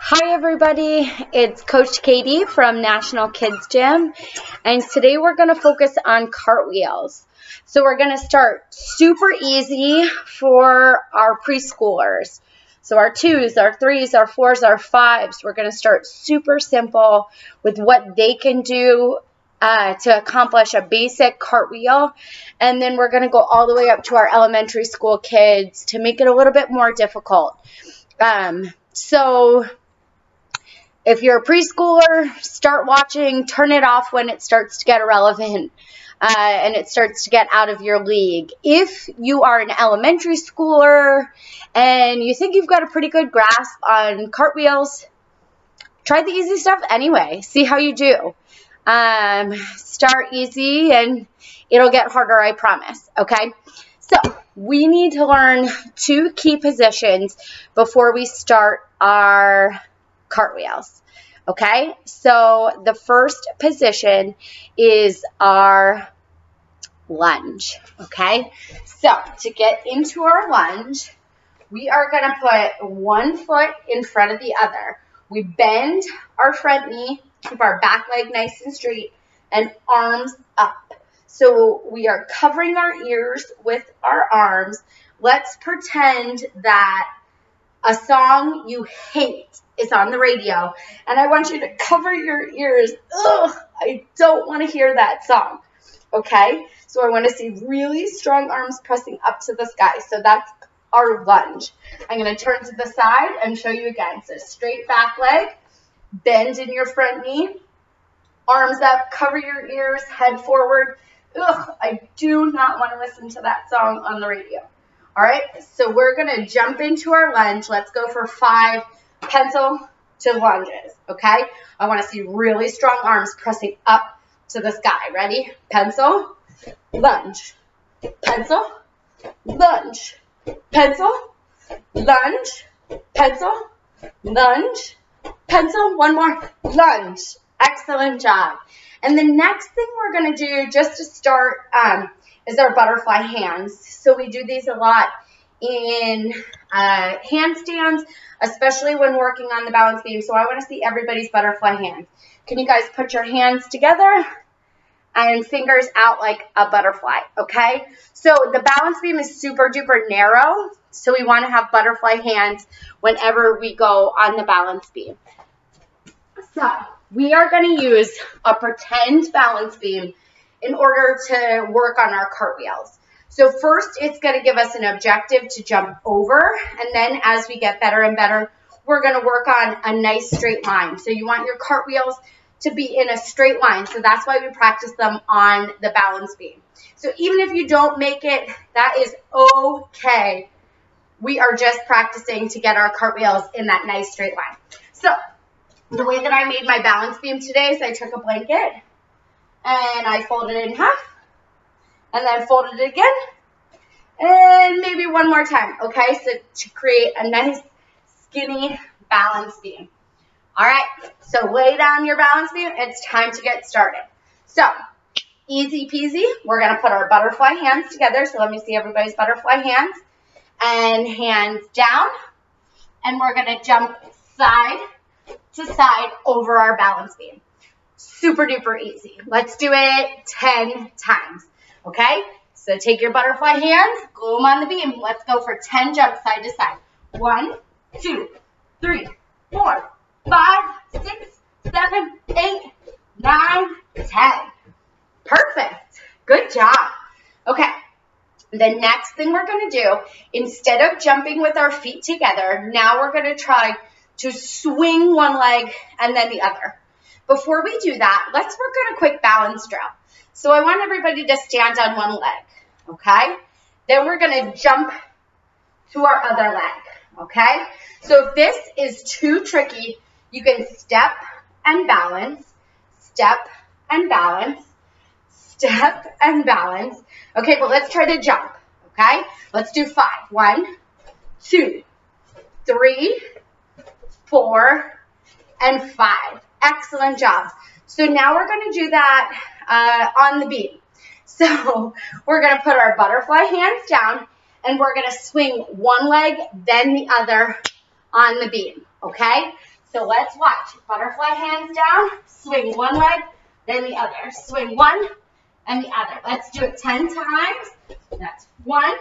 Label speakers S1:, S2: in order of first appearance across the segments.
S1: Hi everybody, it's Coach Katie from National Kids Gym, and today we're going to focus on cartwheels. So we're going to start super easy for our preschoolers. So our 2s, our 3s, our 4s, our 5s, we're going to start super simple with what they can do to accomplish a basic cartwheel, and then we're going to go all the way up to our elementary school kids to make it a little bit more difficult. So if you're a preschooler, start watching, turn it off when it starts to get irrelevant and it starts to get out of your league. If you are an elementary schooler and you think you've got a pretty good grasp on cartwheels, try the easy stuff anyway. See how you do. Start easy and it'll get harder, I promise, okay? So we need to learn 2 key positions before we start our cartwheels. Okay, so the first position is our lunge. Okay, so to get into our lunge, we are going to put one foot in front of the other. We bend our front knee, keep our back leg nice and straight, and arms up. So we are covering our ears with our arms. Let's pretend that a song you hate is on the radio, and I want you to cover your ears. Ugh, I don't want to hear that song. Okay, so I want to see really strong arms pressing up to the sky. So that's our lunge. I'm going to turn to the side and show you again. So straight back leg, bend in your front knee, arms up, cover your ears, head forward. Ugh, I do not want to listen to that song on the radio. All right, so we're going to jump into our lunge. Let's go for 5 pencil to lunges, okay? I want to see really strong arms pressing up to the sky. Ready? Pencil, lunge, pencil, lunge, pencil, lunge, pencil, lunge, pencil. One more, lunge. Excellent job. And the next thing we're going to do just to start is our butterfly hands. So we do these a lot in handstands, especially when working on the balance beam. So I want to see everybody's butterfly hands. Can you guys put your hands together and fingers out like a butterfly, okay? So the balance beam is super duper narrow, so we want to have butterfly hands whenever we go on the balance beam. So we are going to use a pretend balance beam in order to work on our cartwheels. So first, it's going to give us an objective to jump over, and then as we get better and better, we're going to work on a nice straight line. So you want your cartwheels to be in a straight line, so that's why we practice them on the balance beam. So even if you don't make it, that is okay. We are just practicing to get our cartwheels in that nice straight line. So the way that I made my balance beam today is I took a blanket and I folded it in half, and then folded it again, and maybe one more time, okay? So to create a nice skinny balance beam. All right, so lay down your balance beam. It's time to get started. So easy peasy, we're gonna put our butterfly hands together. So let me see everybody's butterfly hands, and hands down, and we're gonna jump side to side over our balance beam. Super duper easy. Let's do it 10 times. Okay, so take your butterfly hands, glue them on the beam. Let's go for 10 jumps side to side. 1, 2, 3, 4, 5, 6, 7, 8, 9, 10. Perfect. Good job. Okay, the next thing we're going to do, instead of jumping with our feet together, now we're going to try to swing one leg and then the other. Before we do that, let's work on a quick balance drill. So I want everybody to stand on one leg, okay? Then we're going to jump to our other leg, okay? So if this is too tricky, you can step and balance, step and balance, step and balance. Okay, but let's try to jump, okay? Let's do 5. 1, 2, 3, 4, and 5. Excellent job. So now we're going to do that on the beam. So we're going to put our butterfly hands down, and we're going to swing one leg, then the other on the beam, okay? So let's watch. Butterfly hands down, swing one leg, then the other. Swing one and the other. Let's do it 10 times. That's 1,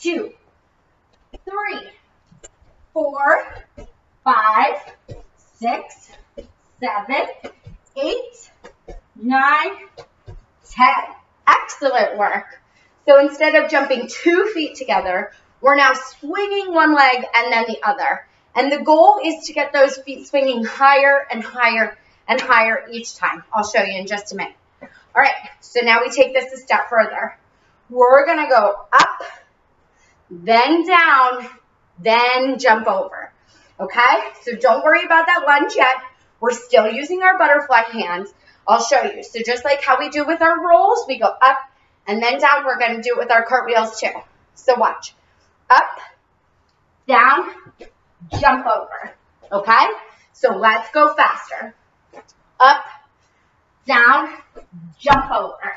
S1: 2, 3, 4, 5, 6, 7, 8, 9, 10. Excellent work. So instead of jumping 2 feet together, we're now swinging one leg and then the other. And the goal is to get those feet swinging higher and higher and higher each time. I'll show you in just a minute. All right, so now we take this a step further. We're going to go up, then down, then jump over. Okay, so don't worry about that lunge yet. We're still using our butterfly hands. I'll show you. So just like how we do with our rolls, we go up and then down. We're going to do it with our cartwheels too. So watch. Up, down, jump over. Okay, so let's go faster. Up, down, jump over.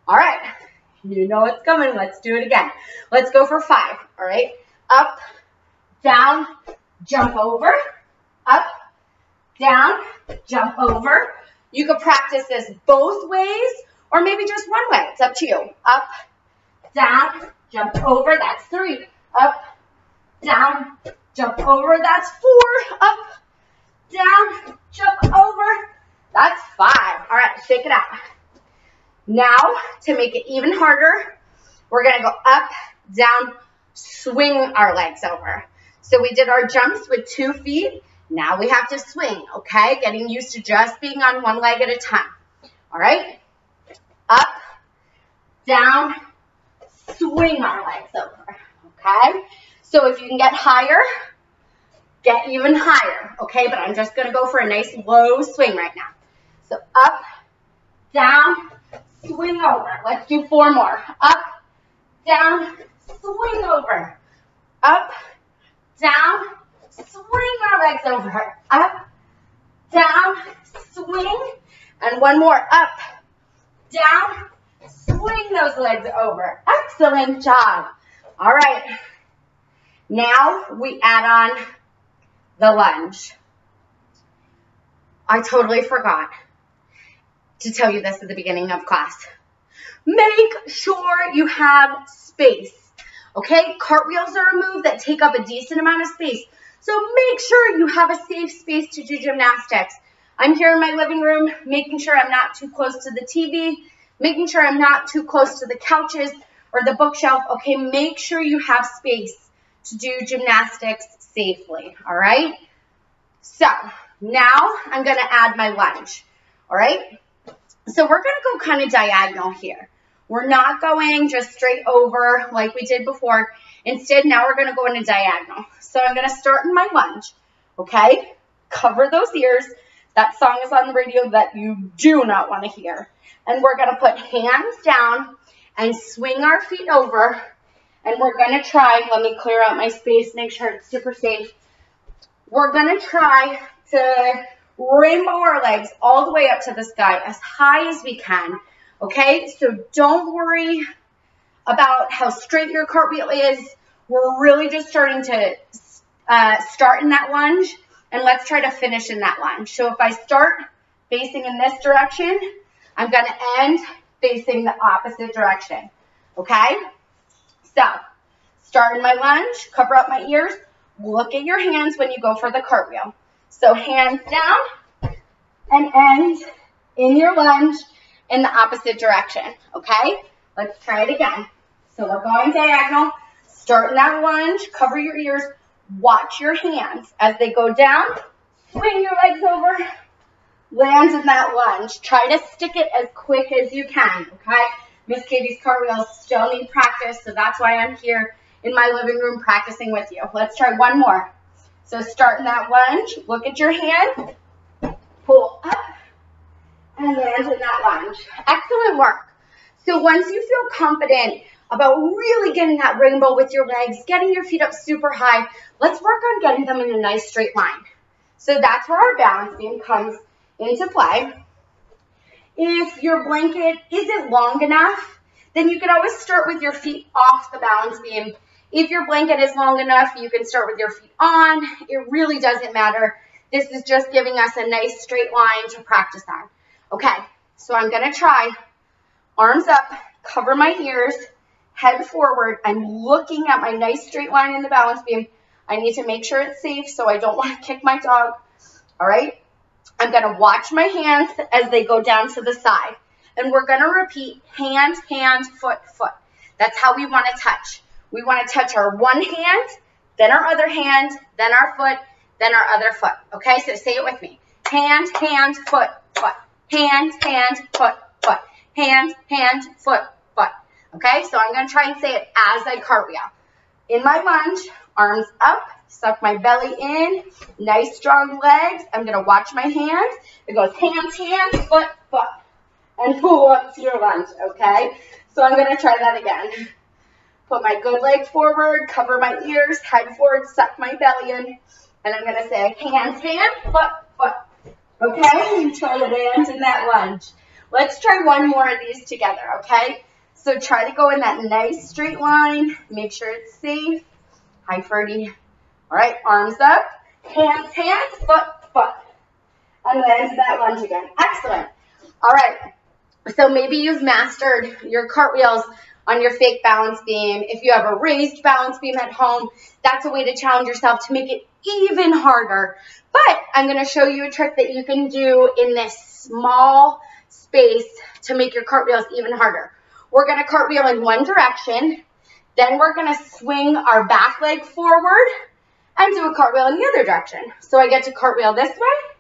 S1: All right, you know what's coming. Let's do it again. Let's go for 5. All right, up, down, jump over, up, down, jump over. You could practice this both ways or maybe just one way. It's up to you. Up, down, jump over. That's 3. Up, down, jump over. That's 4. Up, down, jump over. That's 5. All right, shake it out. Now, to make it even harder, we're going to go up, down, swing our legs over. So we did our jumps with 2 feet. Now we have to swing, okay? Getting used to just being on one leg at a time. All right? Up, down, swing our legs over, okay? So if you can get higher, get even higher, okay? But I'm just going to go for a nice low swing right now. So up, down, swing over. Let's do 4 more. Up, down, swing over. Up, down, swing our legs over. Up, down, swing. And 1 more. Up, down, swing those legs over. Excellent job. All right. Now we add on the lunge. I totally forgot to tell you this at the beginning of class. Make sure you have space. Okay, cartwheels are a move that take up a decent amount of space. So make sure you have a safe space to do gymnastics. I'm here in my living room, making sure I'm not too close to the TV, making sure I'm not too close to the couches or the bookshelf. Okay, make sure you have space to do gymnastics safely, all right? So now I'm going to add my lunge, all right? So we're going to go kind of diagonal here. We're not going just straight over like we did before. Instead, now we're going to go in a diagonal. So I'm going to start in my lunge, okay? Cover those ears. That song is on the radio that you do not want to hear. And we're going to put hands down and swing our feet over. And we're going to try, let me clear out my space, make sure it's super safe. We're going to try to rainbow our legs all the way up to the sky as high as we can. Okay, so don't worry about how straight your cartwheel is. We're really just starting to start in that lunge, and let's try to finish in that lunge. So if I start facing in this direction, I'm going to end facing the opposite direction. Okay, so start in my lunge, cover up my ears, look at your hands when you go for the cartwheel. So hands down and end in your lunge in the opposite direction, okay? Let's try it again. So we're going diagonal, start in that lunge, cover your ears, watch your hands. As they go down, swing your legs over, land in that lunge. Try to stick it as quick as you can, okay? Miss Katie's cartwheels still need practice, so that's why I'm here in my living room practicing with you. Let's try 1 more. So start in that lunge, look at your hand, pull up, and land in that lunge. Excellent work. So once you feel confident about really getting that rainbow with your legs, getting your feet up super high, let's work on getting them in a nice straight line. So that's where our balance beam comes into play. If your blanket isn't long enough, then you can always start with your feet off the balance beam. If your blanket is long enough, you can start with your feet on. It really doesn't matter. This is just giving us a nice straight line to practice on. Okay, so I'm going to try arms up, cover my ears, head forward. I'm looking at my nice straight line in the balance beam. I need to make sure it's safe, so I don't want to kick my dog. All right, I'm going to watch my hands as they go down to the side. And we're going to repeat hand, hand, foot, foot. That's how we want to touch. We want to touch our one hand, then our other hand, then our foot, then our other foot. Okay, so say it with me. Hand, hand, foot, foot. Hand, hand, foot, foot. Hand, hand, foot, foot. Okay, so I'm going to try and say it as I cartwheel. In my lunge, arms up, suck my belly in, nice strong legs. I'm going to watch my hands. It goes hand, hand, foot, foot. And pull up to your lunge, okay? So I'm going to try that again. Put my good leg forward, cover my ears, head forward, suck my belly in. And I'm going to say hands, hand, foot, foot. Okay? And try to land in that lunge. Let's try one more of these together, okay? So try to go in that nice straight line. Make sure it's safe. Hi, Ferdy. All right, arms up. Hands, hands, foot, foot. And land in that lunge again. Excellent. All right. So maybe you've mastered your cartwheels on your fake balance beam. If you have a raised balance beam at home, that's a way to challenge yourself to make it even harder. But I'm going to show you a trick that you can do in this small space to make your cartwheels even harder. We're going to cartwheel in one direction. Then we're going to swing our back leg forward and do a cartwheel in the other direction. So I get to cartwheel this way.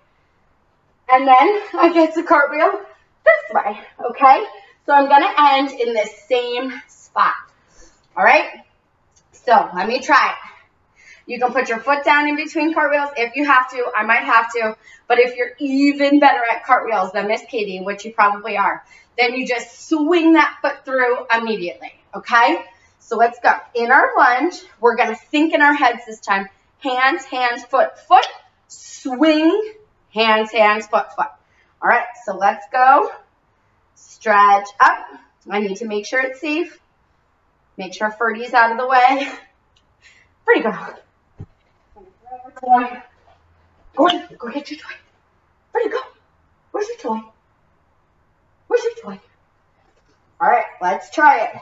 S1: And then I get to cartwheel this way, okay? So I'm going to end in this same spot, all right? So let me try it. You can put your foot down in between cartwheels if you have to. I might have to. But if you're even better at cartwheels than Miss Katie, which you probably are, then you just swing that foot through immediately, okay? So let's go. In our lunge, we're going to think in our heads this time. Hands, hands, foot, foot. Swing, hands, hands, foot, foot. All right, so let's go. Stretch up. I need to make sure it's safe. Make sure Ferdy's out of the way. Pretty girl. Go get your toy. Where'd you go? Where's your toy? Where's your toy? All right, let's try it.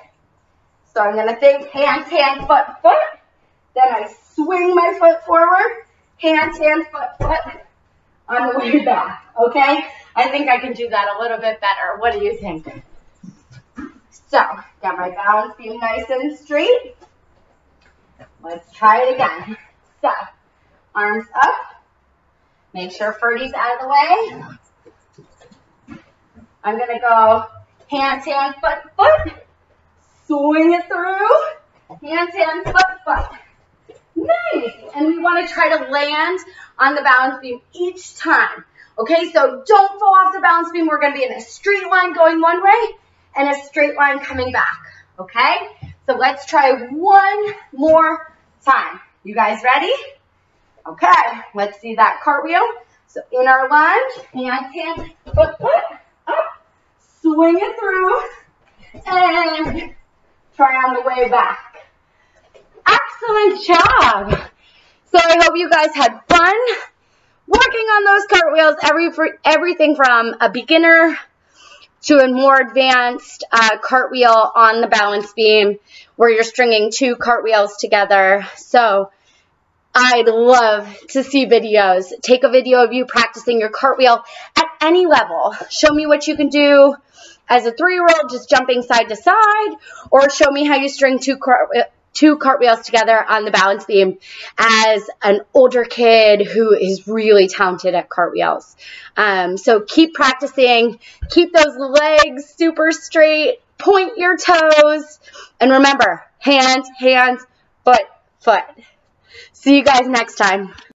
S1: So I'm going to think hands, hand, foot, foot. Then I swing my foot forward. Hands, hand, foot, foot. On the way back, okay? I think I can do that a little bit better. What do you think? So, got my balance beam nice and straight. Let's try it again. So, arms up. Make sure Ferdy's out of the way. I'm going to go hands, hand, foot, foot. Swing it through. Hands, hand, foot, foot. Nice. And we want to try to land on the balance beam each time. Okay, so don't fall off the balance beam. We're going to be in a straight line going one way and a straight line coming back. Okay, so let's try one more time. You guys ready? Okay, let's see that cartwheel. So in our lunge, hands, hands, foot, foot, up, swing it through, and try on the way back. Excellent job. So I hope you guys had fun working on those cartwheels, everything from a beginner to a more advanced cartwheel on the balance beam where you're stringing two cartwheels together. So I'd love to see videos. Take a video of you practicing your cartwheel at any level. Show me what you can do as a 3-year-old just jumping side to side, or show me how you string two cartwheels together on the balance beam as an older kid who is really talented at cartwheels. So keep practicing, keep those legs super straight, point your toes, and remember, hands, hands, foot, foot. See you guys next time.